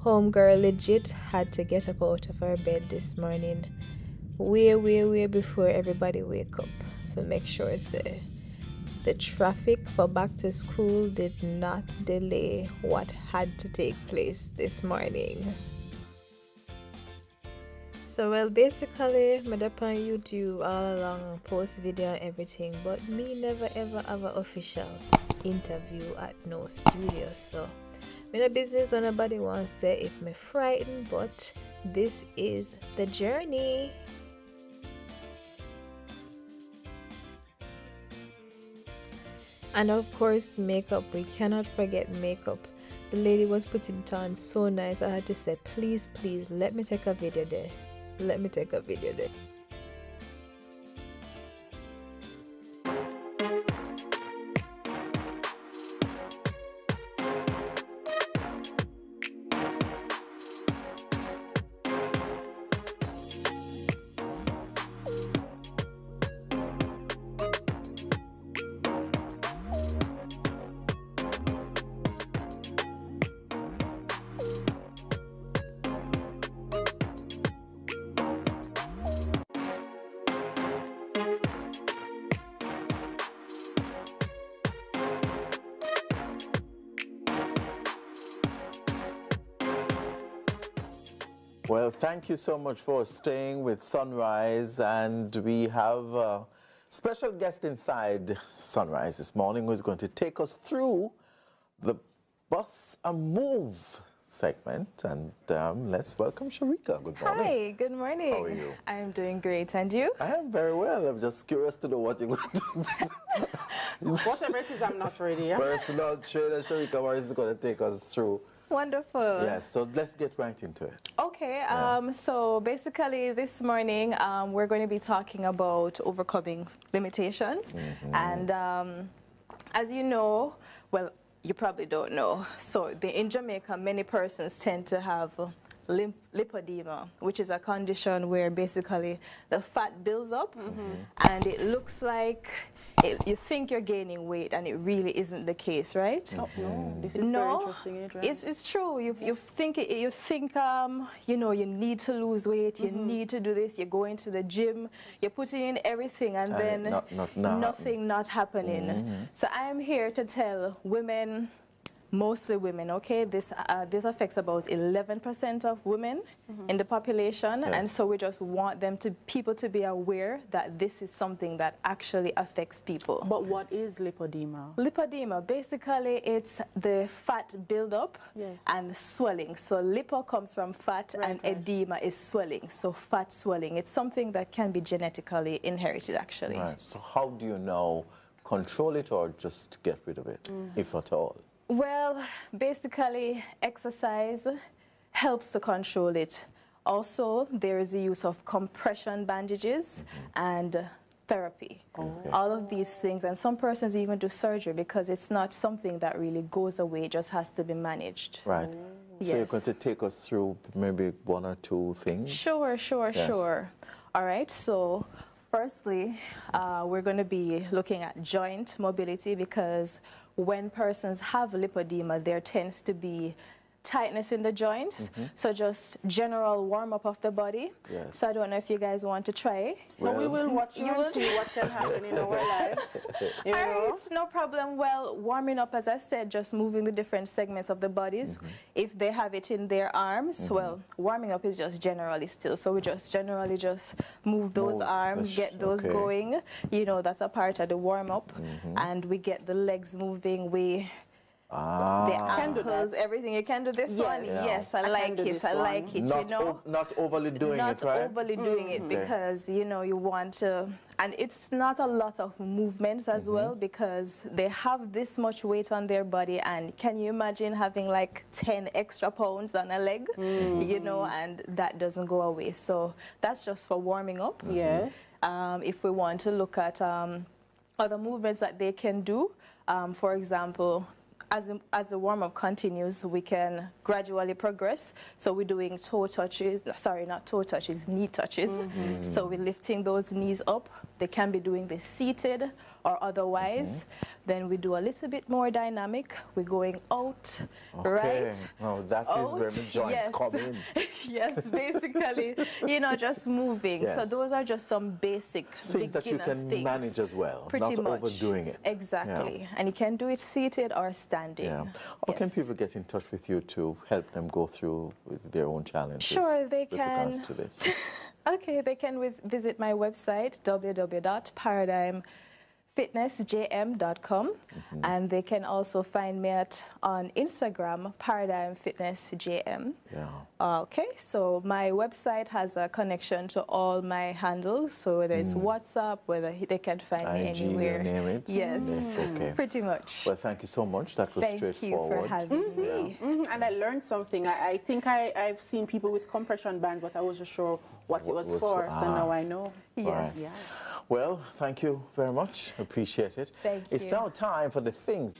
Homegirl legit had to get up out of her bed this morning way before everybody wake up to make sure say the traffic for back to school did not delay what had to take place this morning. So well, basically I'm on YouTube all along, post video and everything, but me never ever have an official interview at no studio. So me no business when nobody wants to say if me frightened, but this is the journey. And of course makeup, we cannot forget makeup. The lady was putting it on so nice, I had to say please let me take a video there. Well, thank you so much for staying with Sunrise, and we have a special guest inside Sunrise this morning who is going to take us through the Bus a Move segment, and let's welcome Sharika. Good morning. Hi, good morning. How are you? I'm doing great, and you? I am very well. I'm just curious to know what you're going to do. Whatever it is, I'm not ready. Yeah? Personal trainer Sharika Morris is going to take us through. Wonderful. Yes, so let's get right into it. Okay, so basically this morning we're going to be talking about overcoming limitations. And as you know, well, you probably don't know, so in Jamaica, many persons tend to have lipoedema, which is a condition where basically the fat builds up and it looks like you think you're gaining weight, and it really isn't the case, right? Oh, no, this is very interesting. Right? It's true. You think you know, you need to lose weight, you need to do this, you're going to the gym, you're putting in everything, and then nothing not happening. So I'm here to tell women, mostly women, okay? This affects about 11% of women in the population, and so we just want people to be aware that this is something that actually affects people. But what is lipoedema? Lipoedema, basically it's the fat buildup and swelling. So lipo comes from fat, and edema is swelling, so fat swelling. It's something that can be genetically inherited, actually. Right, so how do you now control it or just get rid of it, if at all? Well, basically, exercise helps to control it. Also, there is the use of compression bandages and therapy. All of these things, and some persons even do surgery because it's not something that really goes away, it just has to be managed. Right. So you're going to take us through maybe one or two things? Sure. All right, so firstly, we're going to be looking at joint mobility, because when persons have lipoedema, there tends to be tightness in the joints. So just general warm-up of the body. So I don't know if you guys want to try. Well, we will watch you and see what can happen in our lives. All right, no problem. Well, warming up, as I said, just moving the different segments of the bodies. If they have it in their arms, well, warming up is just generally still. So we just generally just move those arms, get those going. You know, that's a part of the warm-up. And we get the legs moving. The ankles, everything. You can do this one. Yes, I like it. I like it. Not overly doing it, right? Not overly doing it, because you know you want to, and it's not a lot of movements as well, because they have this much weight on their body, and can you imagine having like 10 extra pounds on a leg, you know, and that doesn't go away. So that's just for warming up. Yes. If we want to look at other movements that they can do, for example, as the warm-up continues, we can gradually progress. So we're doing toe touches, sorry, not toe touches, knee touches. So we're lifting those knees up, They can be doing this seated or otherwise. Then we do a little bit more dynamic. We're going out, right? Oh, that is where the joints come in. Yes, basically, you know, just moving. So those are just some basic things that you can manage as well, Pretty not much. overdoing it. Exactly. And you can do it seated or standing. Yeah. How can people get in touch with you to help them go through with their own challenges? Sure, they with can. regards to this? Okay, they can visit my website, www.paradigmfitnessjm.com, and they can also find me on Instagram, paradigmfitnessjm. Yeah. Okay, so my website has a connection to all my handles, so whether it's WhatsApp, whether they can find me IG, anywhere. you name it. Yes, Okay. pretty much. Well, thank you so much. That was straightforward. Thank you for having me. And I learned something. I think I've seen people with compression bands, but I wasn't sure what it was for, so now I know. Yes. Right. Well, thank you very much. Appreciate it. Thank It's you. now time for the things.